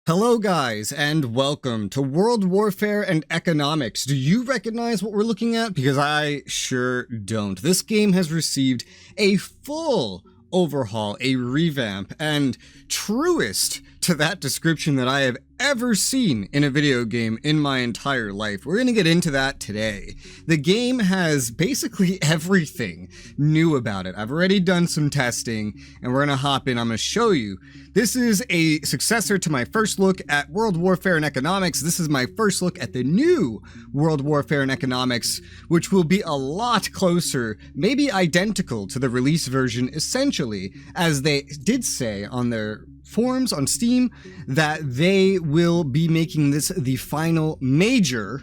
Hello guys, and welcome to World Warfare and Economics. Do you recognize what we're looking at? Because I sure don't. This game has received a full overhaul, a revamp, and truest to that description that I have ever seen in a video game in my entire life. We're going to get into that today. The game has basically everything new about it. I've already done some testing, and we're going to hop in. I'm going to show you. This is a successor to my first look at World Warfare and Economics. This is my first look at the new World Warfare and Economics, which will be a lot closer, maybe identical to the release version, essentially, as they did say on their forums on Steam, that they will be making this the final major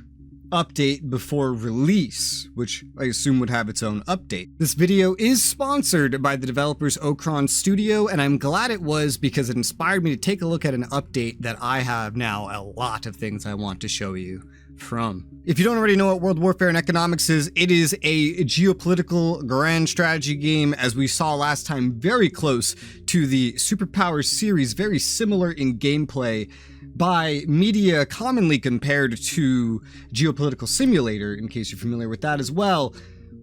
update before release, which I assume would have its own update. This video is sponsored by the developers Okron Studio, and I'm glad it was because it inspired me to take a look at an update that I have now a lot of things I want to show you from. If you don't already know what World Warfare and Economics is, it is a geopolitical grand strategy game, as we saw last time, very close to the Superpowers series, very similar in gameplay by media commonly compared to Geopolitical Simulator, in case you're familiar with that as well.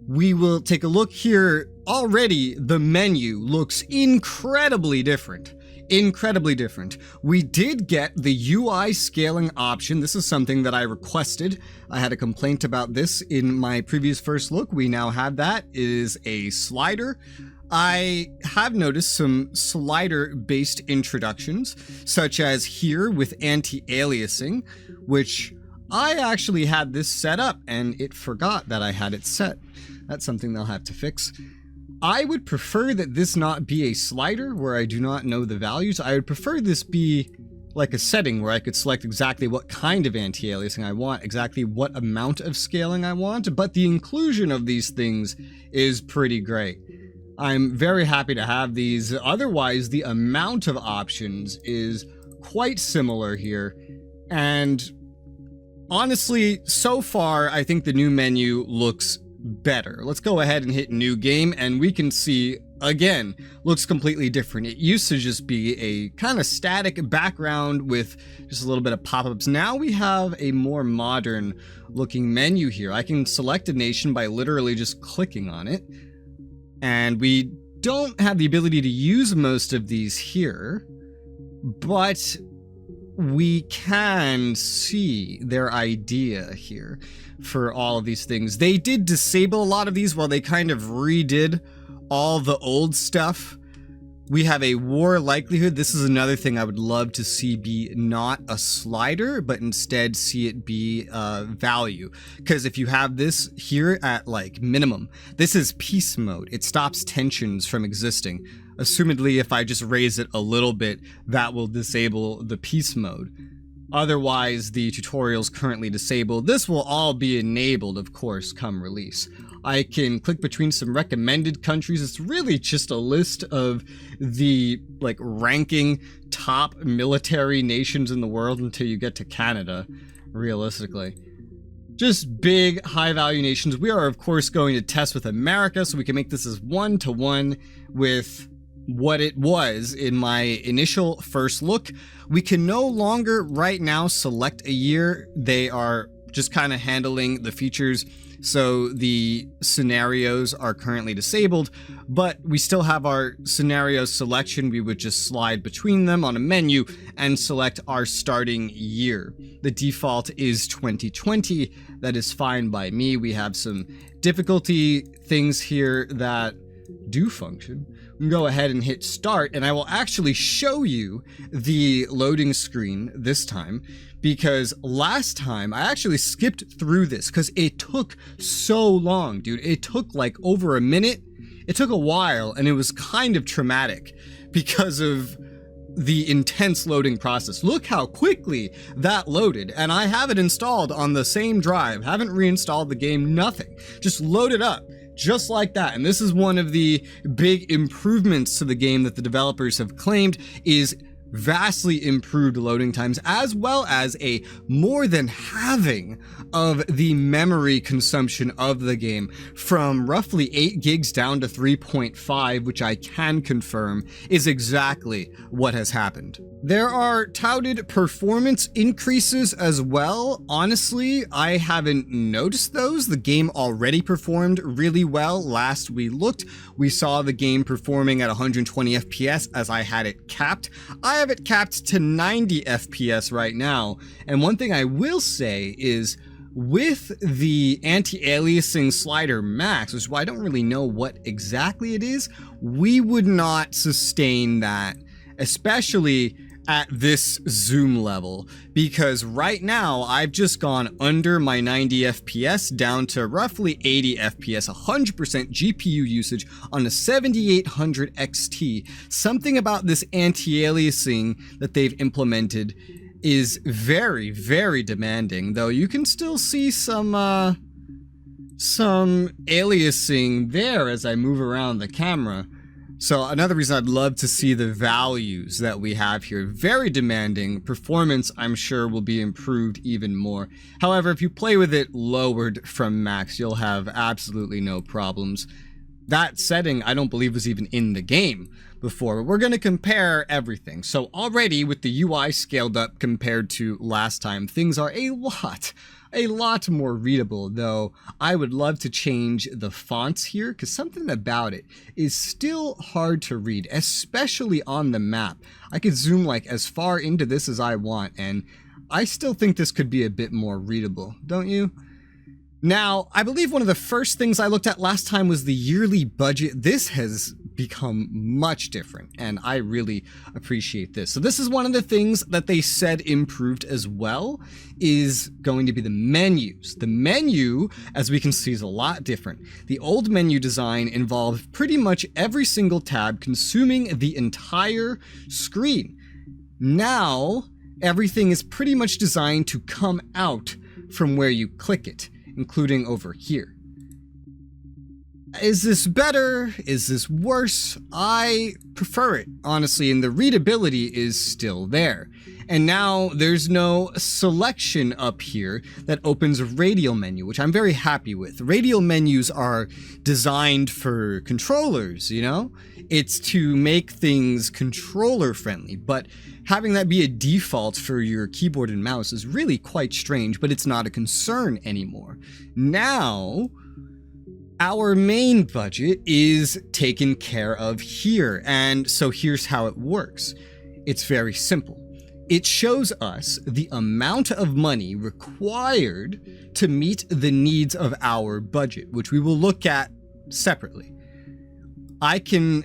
We will take a look here. Already, the menu looks incredibly different. Incredibly different. We did get the UI scaling option. This is something that I requested. I had a complaint about this in my previous first look. We now have that. It is a slider. I have noticed some slider-based introductions, such as here with anti-aliasing, which I actually had this set up and it forgot that I had it set. That's something they'll have to fix. I would prefer that this not be a slider where I do not know the values. I would prefer this be like a setting where I could select exactly what kind of anti-aliasing I want, exactly what amount of scaling I want, but the inclusion of these things is pretty great. I'm very happy to have these. Otherwise, the amount of options is quite similar here. And honestly, so far, I think the new menu looks better. Let's go ahead and hit new game, and we can see, again, looks completely different. It used to just be a kind of static background with just a little bit of pop-ups. Now we have a more modern looking menu here. I can select a nation by literally just clicking on it. And we don't have the ability to use most of these here, but we can see their idea here for all of these things. They did disable a lot of these while they kind of redid all the old stuff. We have a war likelihood. This is another thing I would love to see be not a slider, but instead see it be value. Because if you have this here at like minimum, this is peace mode. It stops tensions from existing. Assumedly, if I just raise it a little bit, that will disable the peace mode. Otherwise, the tutorial's currently disabled. This will all be enabled, of course, come release. I can click between some recommended countries. It's really just a list of the like ranking top military nations in the world until you get to Canada, realistically. Just big, high-value nations. We are, of course, going to test with America, so we can make this as one-to-one with what it was in my initial first look. We can no longer right now select a year. They are just kind of handling the features, so the scenarios are currently disabled, but we still have our scenario selection. We would just slide between them on a menu and select our starting year. The default is 2020. That is fine by me. We have some difficulty things here that do function. We can go ahead and hit start, and I will actually show you the loading screen this time, because last time I actually skipped through this because it took so long, dude. It took like over a minute. It took a while, and it was kind of traumatic because of the intense loading process. Look how quickly that loaded, and I have it installed on the same drive. Haven't reinstalled the game, nothing. Just load it up. Just like that. And this is one of the big improvements to the game that the developers have claimed is vastly improved loading times, as well as a more than halving of the memory consumption of the game from roughly 8 gigs down to 3.5, which I can confirm is exactly what has happened. There are touted performance increases as well. Honestly, I haven't noticed those. The game already performed really well. Last we looked, we saw the game performing at 120 FPS as I had it capped. I have it capped to 90 FPS right now. And one thing I will say is, with the anti-aliasing slider max, which is why I don't really know what exactly it is, we would not sustain that, especially at this zoom level, because right now I've just gone under my 90 FPS down to roughly 80 FPS, 100% GPU usage on a 7800 XT. Something about this anti-aliasing that they've implemented is very, very demanding, though you can still see some aliasing there as I move around the camera. So another reason I'd love to see the values that we have here. Very demanding. Performance, I'm sure, will be improved even more. However, if you play with it lowered from max, you'll have absolutely no problems. That setting, I don't believe, was even in the game before. But we're going to compare everything. So already with the UI scaled up compared to last time, things are a lot more readable, though I would love to change the fonts here, because something about it is still hard to read, especially on the map. I could zoom like as far into this as I want, and I still think this could be a bit more readable, don't you? Now, I believe one of the first things I looked at last time was the yearly budget. This has become much different, and I really appreciate this. So this is one of the things that they said improved as well, is going to be the menus. The menu, as we can see, is a lot different. The old menu design involved pretty much every single tab consuming the entire screen. Now, everything is pretty much designed to come out from where you click it, including over here. Is this better? Is this worse? I prefer it, honestly, and the readability is still there. And now there's no selection up here that opens a radial menu, which I'm very happy with. Radial menus are designed for controllers, you know? It's to make things controller friendly, but having that be a default for your keyboard and mouse is really quite strange, but it's not a concern anymore. Now, our main budget is taken care of here, and so here's how it works. It's very simple. It shows us the amount of money required to meet the needs of our budget, which we will look at separately. I can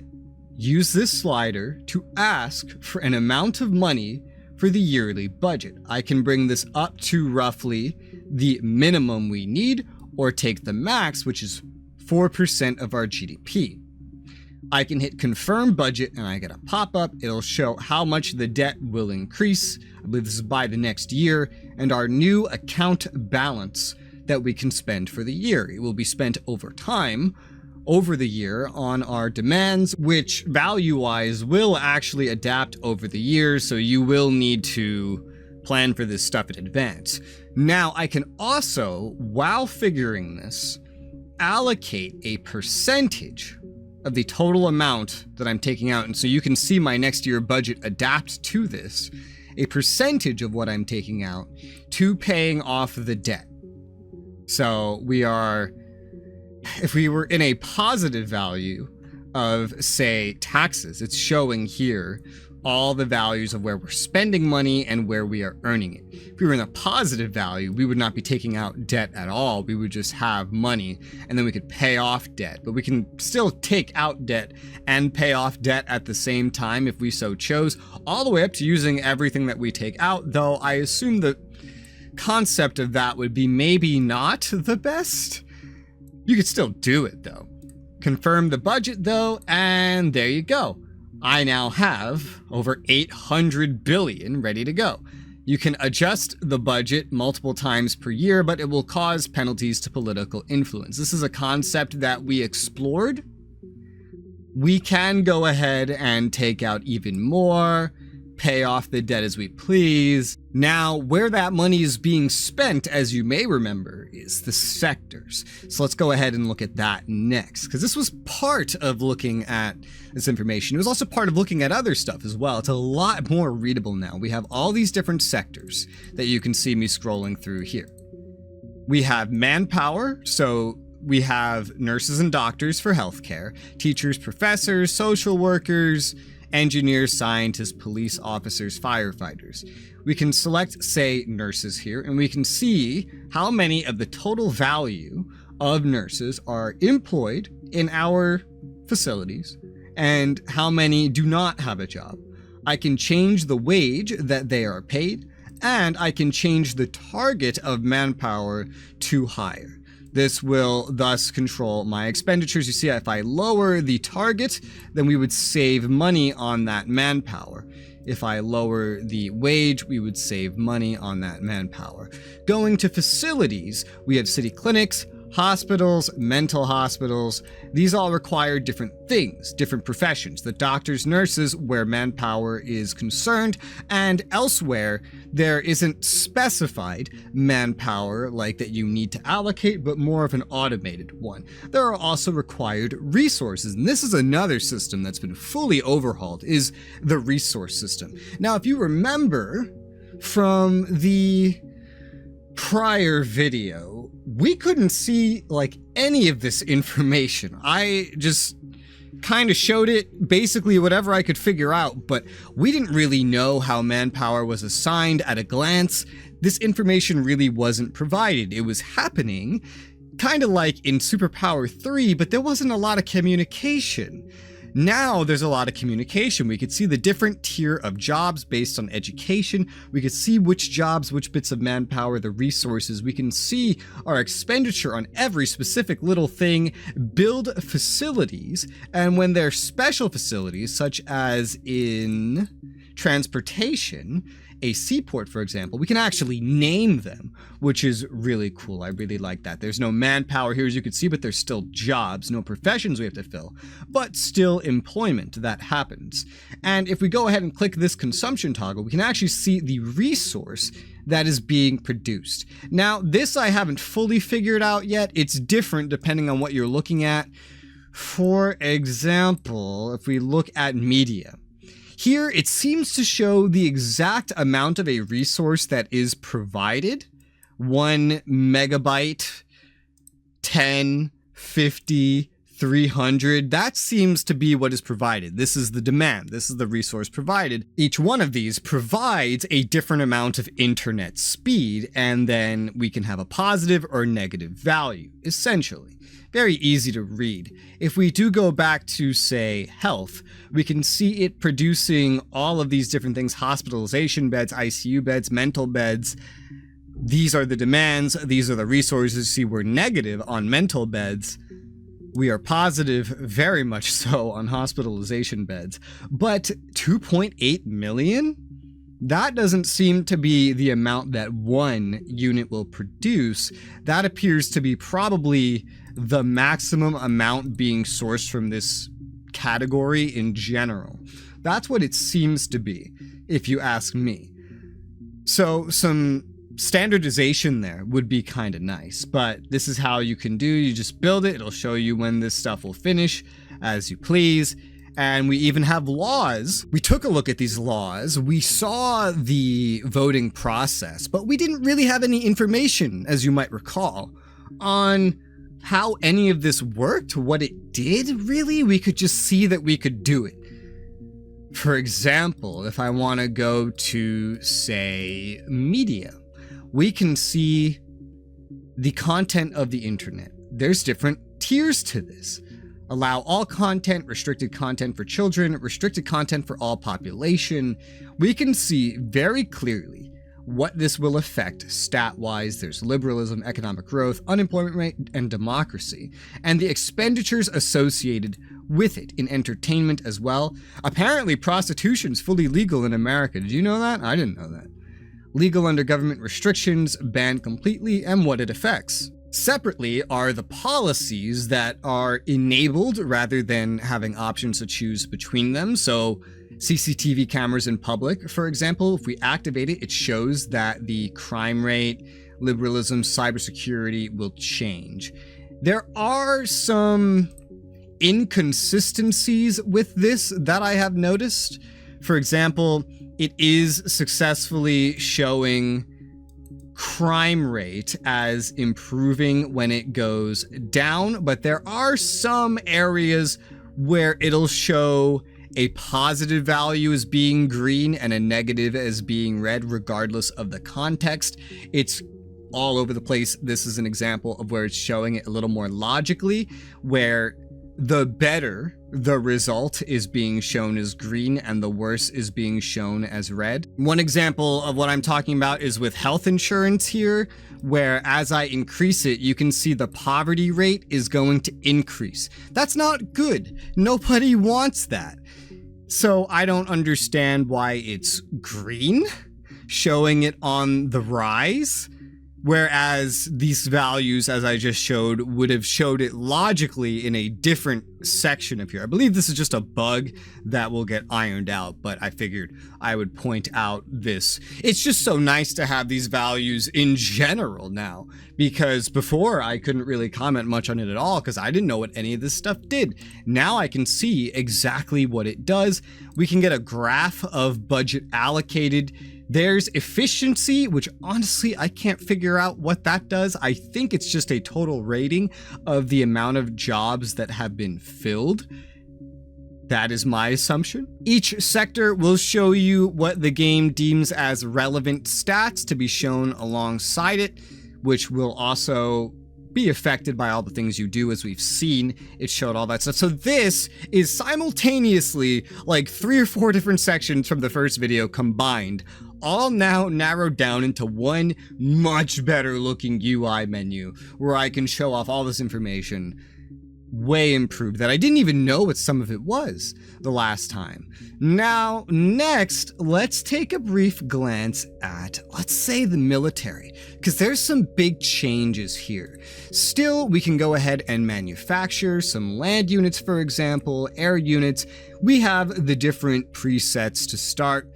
use this slider to ask for an amount of money for the yearly budget. I can bring this up to roughly the minimum we need, or take the max, which is 4% of our GDP. I can hit confirm budget and I get a pop-up. It'll show how much the debt will increase. I believe this is by the next year, and our new account balance that we can spend for the year. It will be spent over time, over the year, on our demands, which value-wise will actually adapt over the years, so you will need to plan for this stuff in advance. Now, I can also, while figuring this, allocate a percentage of the total amount that I'm taking out, and so you can see my next year budget adapt to this, a percentage of what I'm taking out to paying off the debt. So we are, if we were in a positive value of, say, taxes, it's showing here all the values of where we're spending money and where we are earning it. If we were in a positive value, we would not be taking out debt at all. We would just have money, and then we could pay off debt. But we can still take out debt and pay off debt at the same time if we so chose, all the way up to using everything that we take out, though I assume the concept of that would be maybe not the best. You could still do it, though. Confirm the budget, though, and there you go. I now have over 800 billion ready to go. You can adjust the budget multiple times per year, but it will cause penalties to political influence. This is a concept that we explored. We can go ahead and take out even more, pay off the debt as we please. Now, where that money is being spent, as you may remember, is the sectors. So let's go ahead and look at that next, because this was part of looking at this information. It was also part of looking at other stuff as well. It's a lot more readable now. We have all these different sectors that you can see me scrolling through here. We have manpower, so we have nurses and doctors for healthcare, teachers, professors, social workers, engineers, scientists, police officers, firefighters. We can select, say, nurses here, and we can see how many of the total value of nurses are employed in our facilities and how many do not have a job. I can change the wage that they are paid, and I can change the target of manpower to higher. This will thus control my expenditures. You see, if I lower the target, then we would save money on that manpower. If I lower the wage, we would save money on that manpower. Going to facilities, we have city clinics, hospitals, mental hospitals. These all require different things, different professions. The doctors, nurses, where manpower is concerned, and elsewhere, there isn't specified manpower like that you need to allocate, but more of an automated one. There are also required resources, and this is another system that's been fully overhauled, is the resource system. Now, if you remember from the prior video, we couldn't see like any of this information. I just kind of showed it, basically whatever I could figure out, but we didn't really know how manpower was assigned at a glance. This information really wasn't provided. It was happening kind of like in Superpower 3, but there wasn't a lot of communication. Now there's a lot of communication. We could see the different tier of jobs based on education. We could see which jobs, which bits of manpower, the resources. We can see our expenditure on every specific little thing, build facilities, and when they're special facilities, such as in transportation, a seaport, for example, we can actually name them, which is really cool. I really like that. There's no manpower here, as you can see, but there's still jobs, no professions we have to fill, but still employment that happens. And if we go ahead and click this consumption toggle, we can actually see the resource that is being produced. Now, this I haven't fully figured out yet. It's different depending on what you're looking at. For example, if we look at media, here, it seems to show the exact amount of a resource that is provided. 1 megabyte, 10, 50, 300. That seems to be what is provided. This is the demand. This is the resource provided. Each one of these provides a different amount of internet speed, and then we can have a positive or negative value, essentially. Very easy to read. If we do go back to, say, health, we can see it producing all of these different things: hospitalization beds, ICU beds, mental beds. These are the demands. These are the resources. See, we're negative on mental beds. We are positive, very much so, on hospitalization beds. But 2.8 million? That doesn't seem to be the amount that one unit will produce. That appears to be probably the maximum amount being sourced from this category in general. That's what it seems to be, if you ask me. So some standardization there would be kind of nice, but this is how you can do. You just build it. It'll show you when this stuff will finish as you please. And we even have laws. We took a look at these laws. We saw the voting process, but we didn't really have any information, as you might recall, on how any of this worked, what it did, really. We could just see that we could do it. For example, if I want to go to, say, media, we can see the content of the internet. There's different tiers to this. Allow all content, restricted content for children, restricted content for all population. We can see very clearly what this will affect stat-wise. There's liberalism, economic growth, unemployment rate, and democracy, and the expenditures associated with it in entertainment as well. Apparently, prostitution's fully legal in America. Did you know that? I didn't know that. Legal under government restrictions, banned completely, and what it affects. Separately are the policies that are enabled rather than having options to choose between them. So CCTV cameras in public, for example, if we activate it, it shows that the crime rate, liberalism, cybersecurity will change. There are some inconsistencies with this that I have noticed. For example, it is successfully showing crime rate as improving when it goes down, but there are some areas where it'll show a positive value as being green and a negative as being red, regardless of the context. It's all over the place. This is an example of where it's showing it a little more logically, where the better the result is being shown as green and the worse is being shown as red. One example of what I'm talking about is with health insurance here, where as I increase it, you can see the poverty rate is going to increase. That's not good. Nobody wants that. So I don't understand why it's green, showing it on the rise, whereas these values, as I just showed, would have showed it logically in a different section of here. I believe this is just a bug that will get ironed out, but I figured I would point out this. It's just so nice to have these values in general now, because before I couldn't really comment much on it at all because I didn't know what any of this stuff did. Now I can see exactly what it does. We can get a graph of budget allocated. There's efficiency, which honestly, I can't figure out what that does. I think it's just a total rating of the amount of jobs that have been filled. That is my assumption. Each sector will show you what the game deems as relevant stats to be shown alongside it, which will also be affected by all the things you do. As we've seen, it showed all that stuff. So this is simultaneously like 3 or 4 different sections from the first video combined, all now narrowed down into one much better looking UI menu where I can show off all this information. Way improved that I didn't even know what some of it was the last time. Now, next, let's take a brief glance at, let's say, the military, because there's some big changes here. Still, we can go ahead and manufacture some land units, for example, air units. We have the different presets to start.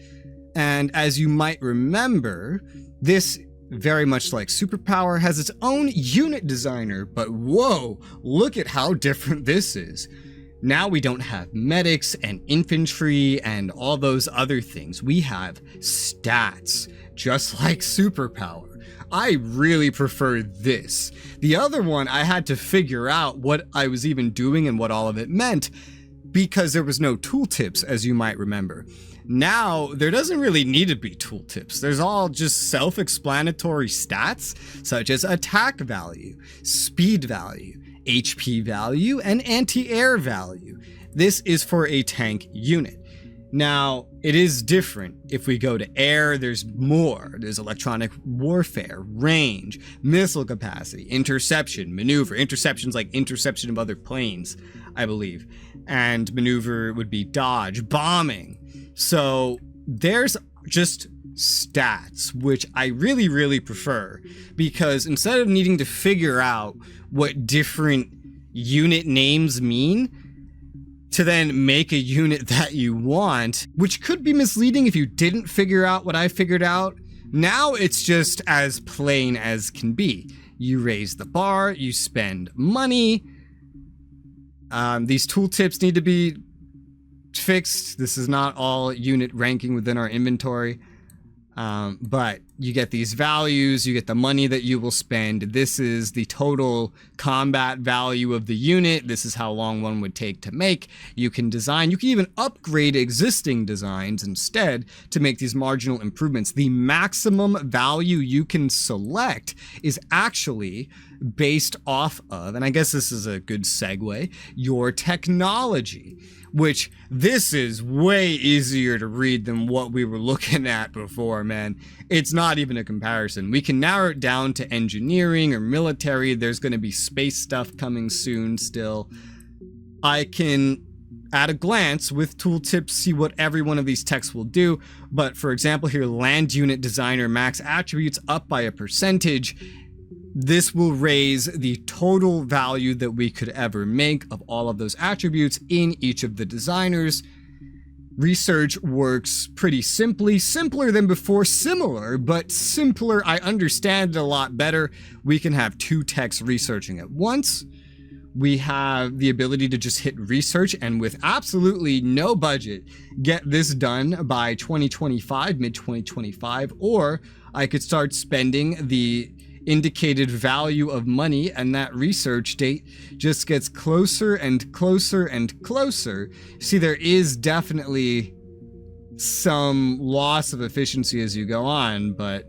And as you might remember, this, very much like Superpower, has its own unit designer, but whoa, look at how different this is. Now we don't have medics and infantry and all those other things. We have stats, just like Superpower. I really prefer this. The other one, I had to figure out what I was even doing and what all of it meant, because there was no tooltips, as you might remember. Now, there doesn't really need to be tooltips. There's all just self-explanatory stats, such as attack value, speed value, HP value, and anti-air value. This is for a tank unit. Now, it is different. If we go to air, there's more. There's electronic warfare, range, missile capacity, interception, maneuver. Interception's like interception of other planes, I believe. And maneuver would be dodge, bombing. So there's just stats, which I really, really prefer, because instead of needing to figure out what different unit names mean to then make a unit that you want, which could be misleading if you didn't figure out what I figured out, now it's just as plain as can be. You raise the bar, you spend money. These tooltips need to be fixed. This is not all unit ranking within our inventory, but you get these values, you get the money that you will spend. This is the total combat value of the unit. This is how long one would take to make. You can design, you can even upgrade existing designs instead to make these marginal improvements. The maximum value you can select is actually based off of, and I guess this is a good segue, your technology, which this is way easier to read than what we were looking at before, man. It's not even a comparison. We can narrow it down to engineering or military. There's going to be space stuff coming soon still. I can, at a glance, with tooltips, see what every one of these techs will do. But for example here, land unit designer max attributes up by a percentage. This will raise the total value that we could ever make of all of those attributes in each of the designers. Research works pretty simply, simpler than before, similar, but simpler. I understand it a lot better. We can have 2 techs researching at once. We have the ability to just hit research and with absolutely no budget, get this done by 2025, mid-2025, or I could start spending the indicated value of money, and that research date just gets closer and closer and closer. See, there is definitely some loss of efficiency as you go on, but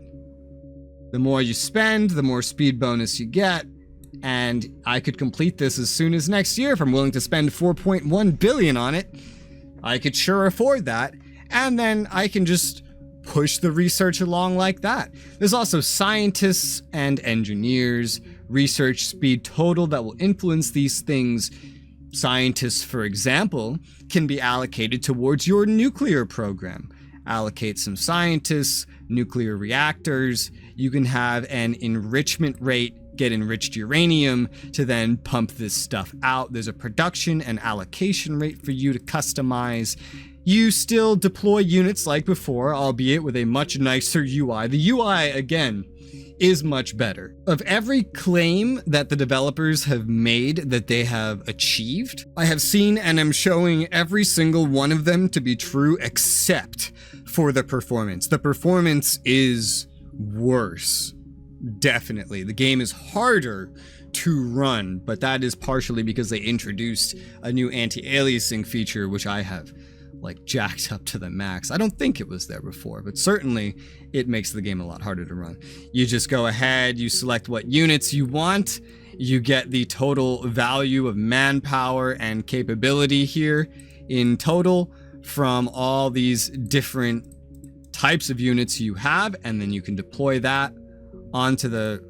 the more you spend, the more speed bonus you get, and I could complete this as soon as next year if I'm willing to spend 4.1 billion on it. I could sure afford that, and then I can just push the research along like that. There's also scientists and engineers, research speed total that will influence these things. Scientists, for example, can be allocated towards your nuclear program. Allocate some scientists, nuclear reactors. You can have an enrichment rate, get enriched uranium to then pump this stuff out. There's a production and allocation rate for you to customize. You still deploy units like before, albeit with a much nicer UI. The UI, again, is much better. Of every claim that the developers have made that they have achieved, I have seen and am showing every single one of them to be true except for the performance. The performance is worse. Definitely. The game is harder to run, but that is partially because they introduced a new anti-aliasing feature, which I have jacked up to the max. I don't think it was there before, but certainly it makes the game a lot harder to run. You just go ahead, you select what units you want, you get the total value of manpower and capability here in total from all these different types of units you have, and then you can deploy that onto the,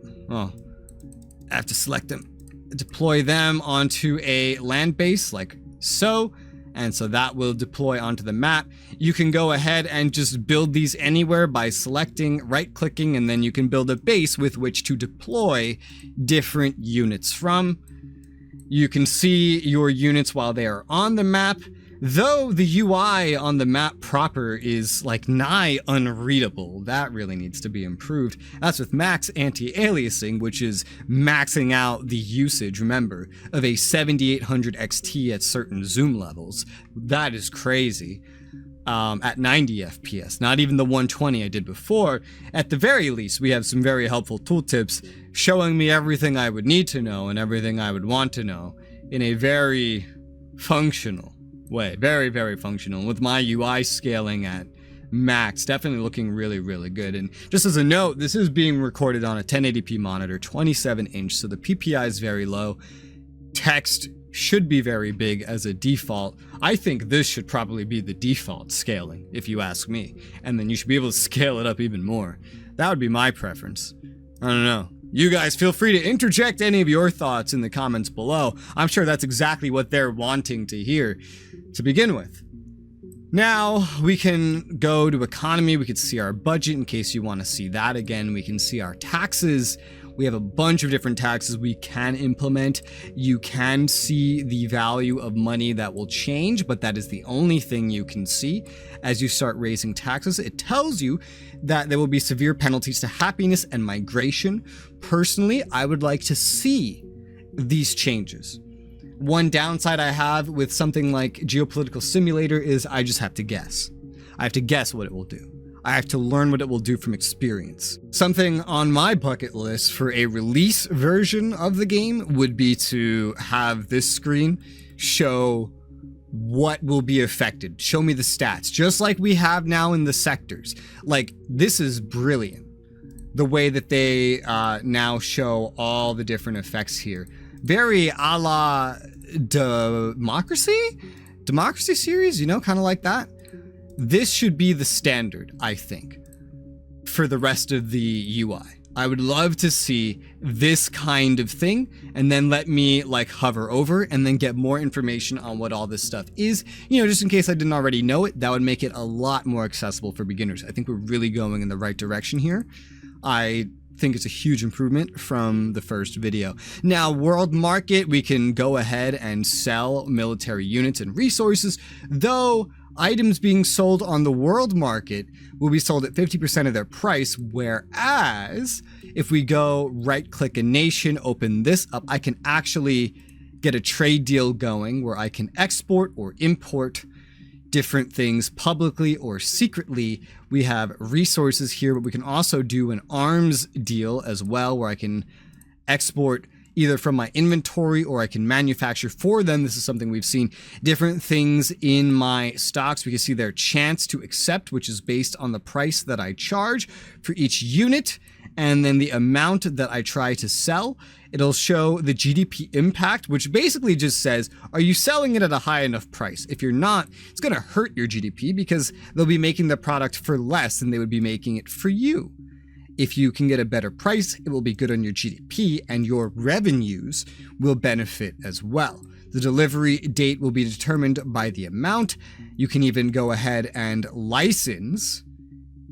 I have to select them, deploy them onto a land base like so. And so that will deploy onto the map. You can go ahead and just build these anywhere by selecting, right-clicking, and then you can build a base with which to deploy different units from. You can see your units while they are on the map, though the UI on the map proper is nigh unreadable. That really needs to be improved. That's with max anti-aliasing, which is maxing out the usage, remember, of a 7800 XT at certain zoom levels. That is crazy. At 90 FPS, not even the 120 I did before. At the very least, we have some very helpful tooltips showing me everything I would need to know and everything I would want to know in a very functional way. Very, very functional. With my UI scaling at max, definitely looking really, really good. And just as a note, this is being recorded on a 1080p monitor, 27 inch, so the PPI is very low. Text should be very big as a default. I think this should probably be the default scaling, if you ask me. And then you should be able to scale it up even more. That would be my preference. I don't know. You guys feel free to interject any of your thoughts in the comments below. I'm sure that's exactly what they're wanting to hear to begin with. Now we can go to economy. We could see our budget in case you want to see that again. We can see our taxes. We have a bunch of different taxes we can implement. You can see the value of money that will change, but that is the only thing you can see. As you start raising taxes, it tells you that there will be severe penalties to happiness and migration. Personally, I would like to see these changes. One downside I have with something like Geopolitical Simulator is I just have to guess. I have to guess what it will do. I have to learn what it will do from experience. Something on my bucket list for a release version of the game would be to have this screen show what will be affected. Show me the stats, just like we have now in the sectors. This is brilliant. The way that they now show all the different effects here. Very a la Democracy series, kind of like that. This should be the standard, I think, for the rest of the UI. I would love to see this kind of thing, and then let me hover over and then get more information on what all this stuff is. Just in case I didn't already know it, that would make it a lot more accessible for beginners. I think we're really going in the right direction here. I think it's a huge improvement from the first video. Now, world market, we can go ahead and sell military units and resources, though items being sold on the world market will be sold at 50% of their price, whereas if we go right-click a nation, open this up, I can actually get a trade deal going where I can export or import different things publicly or secretly. We have resources here, but we can also do an arms deal as well, where I can export either from my inventory or I can manufacture for them. This is something we've seen. Different things in my stocks. We can see their chance to accept, which is based on the price that I charge for each unit, and then the amount that I try to sell. It'll show the GDP impact, which basically just says, are you selling it at a high enough price? If you're not, it's going to hurt your GDP because they'll be making the product for less than they would be making it for you. If you can get a better price, it will be good on your GDP and your revenues will benefit as well. The delivery date will be determined by the amount. You can even go ahead and license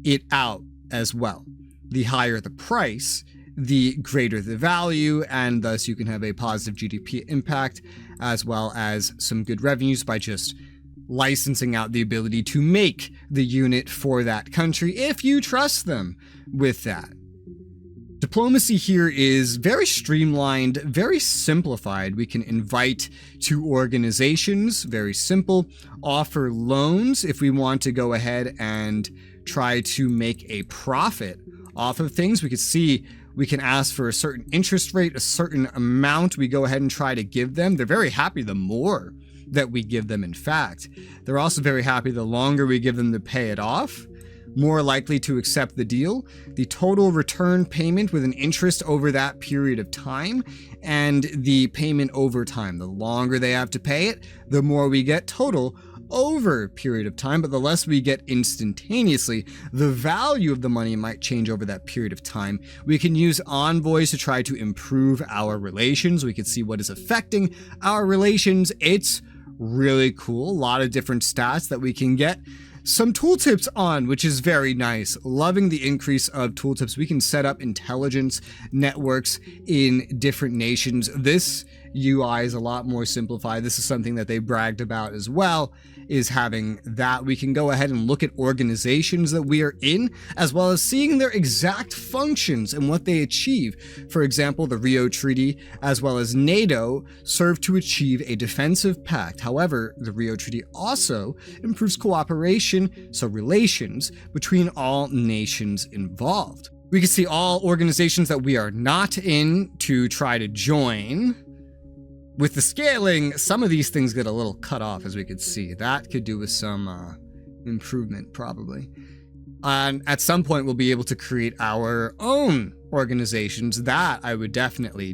it out as well. The higher the price, the greater the value, and thus you can have a positive GDP impact as well as some good revenues by just licensing out the ability to make the unit for that country if you trust them with that. Diplomacy here is very streamlined, very simplified. We can invite to organizations, very simple, offer loans if we want to go ahead and try to make a profit off of things. We could see we can ask for a certain interest rate, a certain amount we go ahead and try to give them. They're very happy the more that we give them. In fact, they're also very happy the longer we give them to pay it off, more likely to accept the deal. The total return payment with an interest over that period of time, and the payment over time. The longer they have to pay it, the more we get total over a period of time, but the less we get instantaneously. The value of the money might change over that period of time. We can use envoys to try to improve our relations. We can see what is affecting our relations. It's really cool. A lot of different stats that we can get some tooltips on, which is very nice. Loving the increase of tooltips. We can set up intelligence networks in different nations. This UI is a lot more simplified. This is something that they bragged about as well, is having that. We can go ahead and look at organizations that we are in, as well as seeing their exact functions and what they achieve. For example, the Rio Treaty, as well as NATO, serve to achieve a defensive pact. However, the Rio Treaty also improves cooperation, so relations between all nations involved. We can see all organizations that we are not in to try to join. With the scaling, some of these things get a little cut off, as we could see. That could do with some improvement, probably. And at some point, we'll be able to create our own organizations. That I would definitely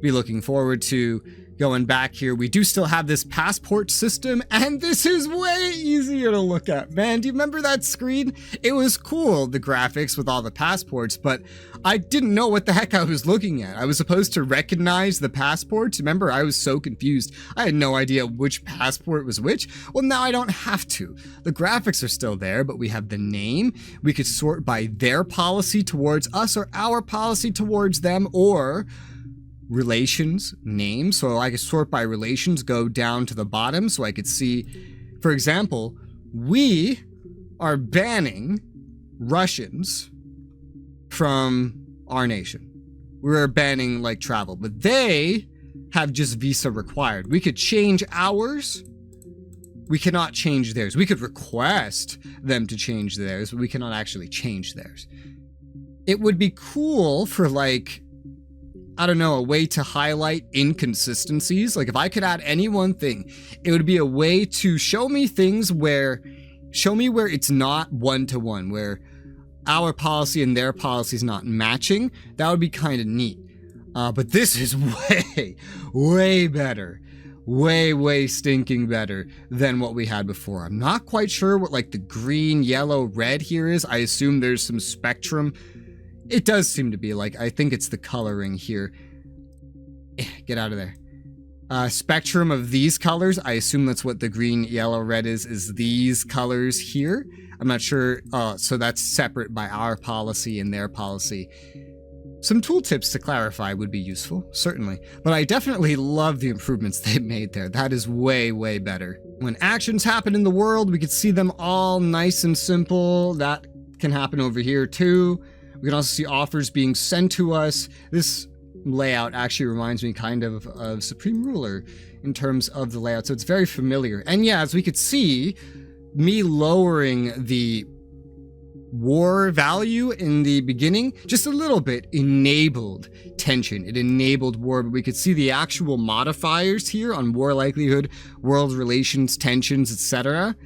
be looking forward to. Going back here, we do still have this passport system, and this is way easier to look at. Man, do you remember that screen? It was cool, the graphics with all the passports, but I didn't know what the heck I was looking at. I was supposed to recognize the passports. Remember, I was so confused. I had no idea which passport was which. Well, now I don't have to. The graphics are still there, but we have the name. We could sort by their policy towards us or our policy towards them, or relations, name. So I could sort by relations, go down to the bottom so I could see, for example, we are banning Russians from our nation. We're banning like travel, but they have just visa required. We could change ours. We cannot change theirs. We could request them to change theirs, but we cannot actually change theirs. It would be cool for, like, I don't know, a way to highlight inconsistencies. Like, if I could add any one thing, it would be a way to show me things where it's not one-to-one, where our policy and their policy is not matching. That would be kind of neat. But this is way better. Way stinking better than what we had before. I'm not quite sure what, like, the green, yellow, red here is. I assume there's some spectrum. It does seem to be, like, I think it's the coloring here. Get out of there. Spectrum of these colors. I assume that's what the green, yellow, red is these colors here. I'm not sure. So that's separate by our policy and their policy. Some tooltips to clarify would be useful, certainly, but I definitely love the improvements they've made there. That is way, way better. When actions happen in the world, we could see them all nice and simple. That can happen over here too. We can also see offers being sent to us. This layout actually reminds me kind of Supreme Ruler in terms of the layout, so it's very familiar. And yeah, as we could see, me lowering the war value in the beginning just a little bit enabled tension. It enabled war, but we could see the actual modifiers here on war likelihood, world relations, tensions, etc.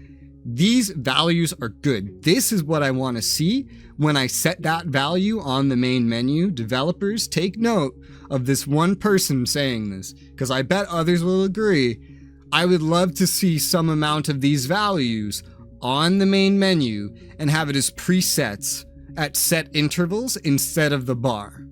These values are good. This is what I want to see when I set that value on the main menu. Developers, take note of this one person saying this, because I bet others will agree. I would love to see some amount of these values on the main menu and have it as presets at set intervals instead of the bar.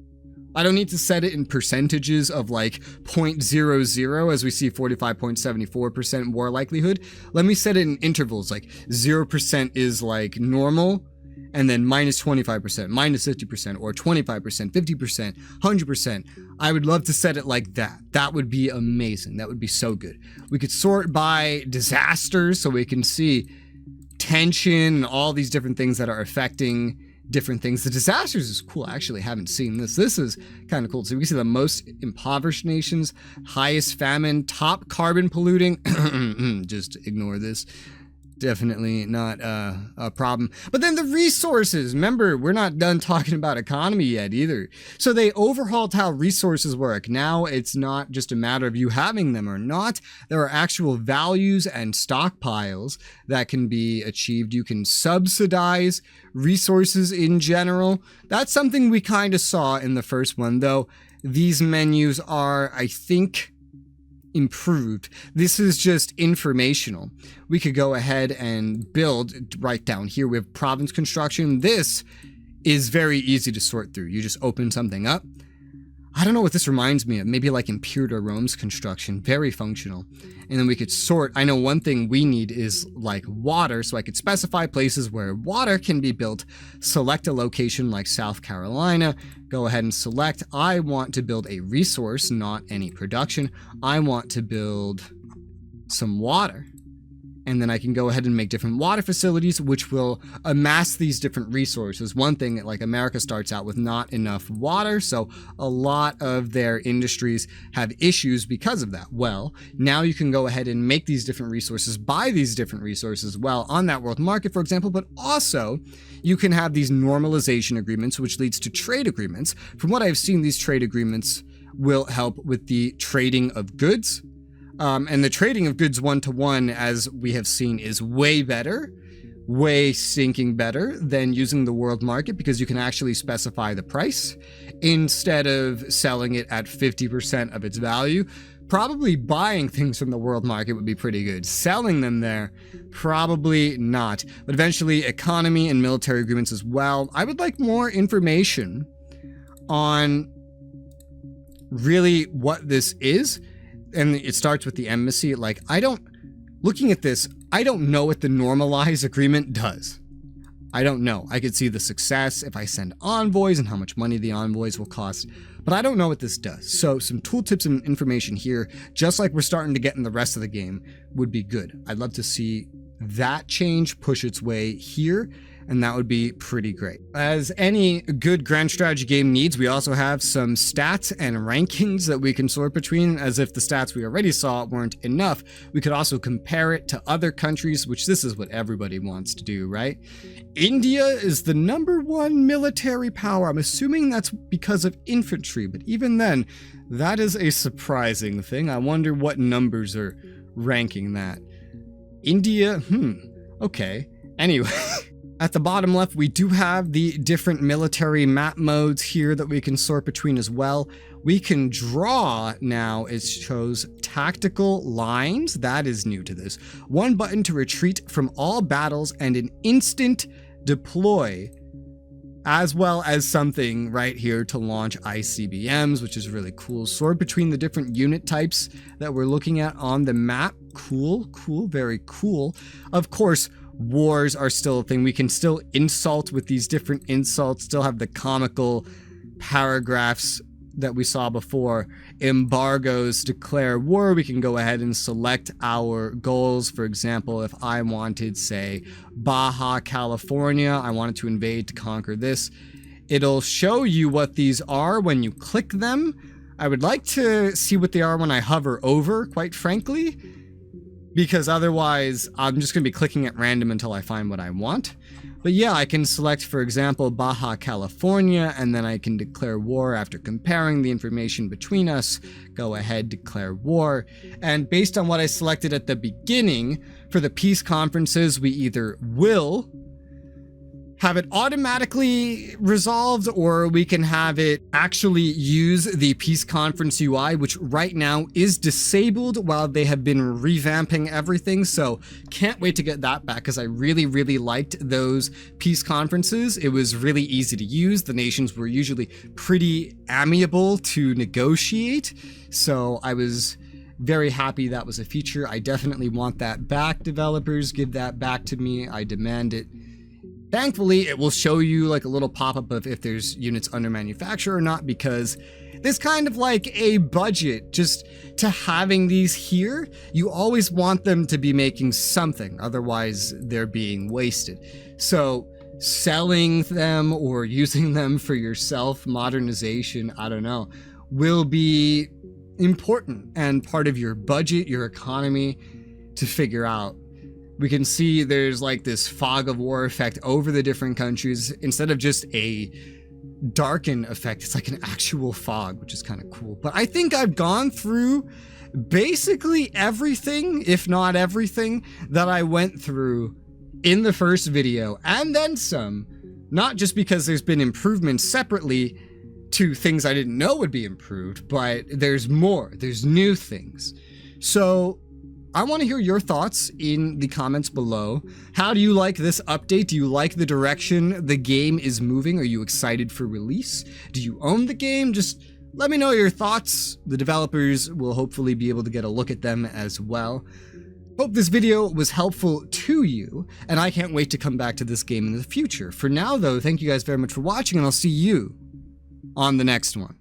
I don't need to set it in percentages of like 0.00 as we see 45.74% war likelihood. Let me set it in intervals, like 0% is like normal, and then minus 25%, minus 50%, or 25%, 50%, 100%. I would love to set it like that. That would be amazing. That would be so good. We could sort by disasters so we can see tension and all these different things that are affecting different things. The disasters is cool. I actually haven't seen this. This is kind of cool. So we can see the most impoverished nations, highest famine, top carbon polluting. Just ignore this. Definitely not a problem. But then the resources. Remember, we're not done talking about economy yet either. So they overhauled how resources work. Now it's not just a matter of you having them or not. There are actual values and stockpiles that can be achieved. You can subsidize resources in general. That's something we kind of saw in the first one, though. These menus are, I think, improved. This is just informational. We could go ahead and build right down here. We have province construction. This is very easy to sort through. You just open something up. I don't know what this reminds me of. Maybe like Imperial Rome's construction. Very functional. And then we could sort. I know one thing we need is like water, so I could specify places where water can be built. Select a location like South Carolina. Go ahead and select. I want to build a resource, not any production. I want to build some water. And then I can go ahead and make different water facilities, which will amass these different resources. One thing, like America starts out with not enough water, so a lot of their industries have issues because of that. Well, now you can go ahead and make these different resources, buy these different resources, well, on that world market, for example, but also you can have these normalization agreements, which leads to trade agreements. From what I've seen, these trade agreements will help with the trading of goods. And the trading of goods one-to-one, as we have seen, is way better, way stinking better than using the world market, because you can actually specify the price instead of selling it at 50% of its value. Probably buying things from the world market would be pretty good. Selling them there, probably not. But eventually, economy and military agreements as well. I would like more information on really what this is. And it starts with the embassy. Like, looking at this, I don't know what the normalize agreement does. I don't know. I could see the success if I send envoys and how much money the envoys will cost, but I don't know what this does. So some tooltips and information here, just like we're starting to get in the rest of the game, would be good. I'd love to see that change push its way here, and that would be pretty great. As any good grand strategy game needs, we also have some stats and rankings that we can sort between. As if the stats we already saw weren't enough, we could also compare it to other countries, which this is what everybody wants to do, right? India is the #1 military power. I'm assuming that's because of infantry, but even then, that is a surprising thing. I wonder what numbers are ranking that. India, okay. Anyway. At the bottom left, we do have the different military map modes here that we can sort between as well. We can draw now. It shows tactical lines. That is new to this. One button to retreat from all battles and an instant deploy, as well as something right here to launch ICBMs, which is really cool. Sort between the different unit types that we're looking at on the map. Cool, very cool. Of course, wars are still a thing. We can still insult with these different insults, still have the comical paragraphs that we saw before. Embargoes, declare war. We can go ahead and select our goals. For example, if I wanted, say, Baja California, I wanted to invade to conquer this, it'll show you what these are when you click them. I would like to see what they are when I hover over, quite frankly, because otherwise I'm just going to be clicking at random until I find what I want. But yeah, I can select, for example, Baja California, and then I can declare war after comparing the information between us. Go ahead, declare war. And based on what I selected at the beginning, for the peace conferences, we either will have it automatically resolved, or we can have it actually use the peace conference UI, which right now is disabled while they have been revamping everything. So can't wait to get that back, because I really, really liked those peace conferences. It was really easy to use. The nations were usually pretty amiable to negotiate. So I was very happy that was a feature. I definitely want that back, developers. Give that back to me. I demand it. Thankfully, it will show you like a little pop-up of if there's units under manufacture or not, because there's kind of like a budget just to having these here. You always want them to be making something, otherwise they're being wasted. So selling them or using them for yourself, modernization, I don't know, will be important and part of your budget, your economy to figure out. We can see there's like this fog of war effect over the different countries. Instead of just a darken effect, it's like an actual fog, which is kind of cool. But I think I've gone through basically everything, if not everything, that I went through in the first video, and then some. Not just because there's been improvements separately to things I didn't know would be improved, but there's more, there's new things. So I want to hear your thoughts in the comments below. How do you like this update? Do you like the direction the game is moving? Are you excited for release? Do you own the game? Just let me know your thoughts. The developers will hopefully be able to get a look at them as well. Hope this video was helpful to you, and I can't wait to come back to this game in the future. For now, though, thank you guys very much for watching, and I'll see you on the next one.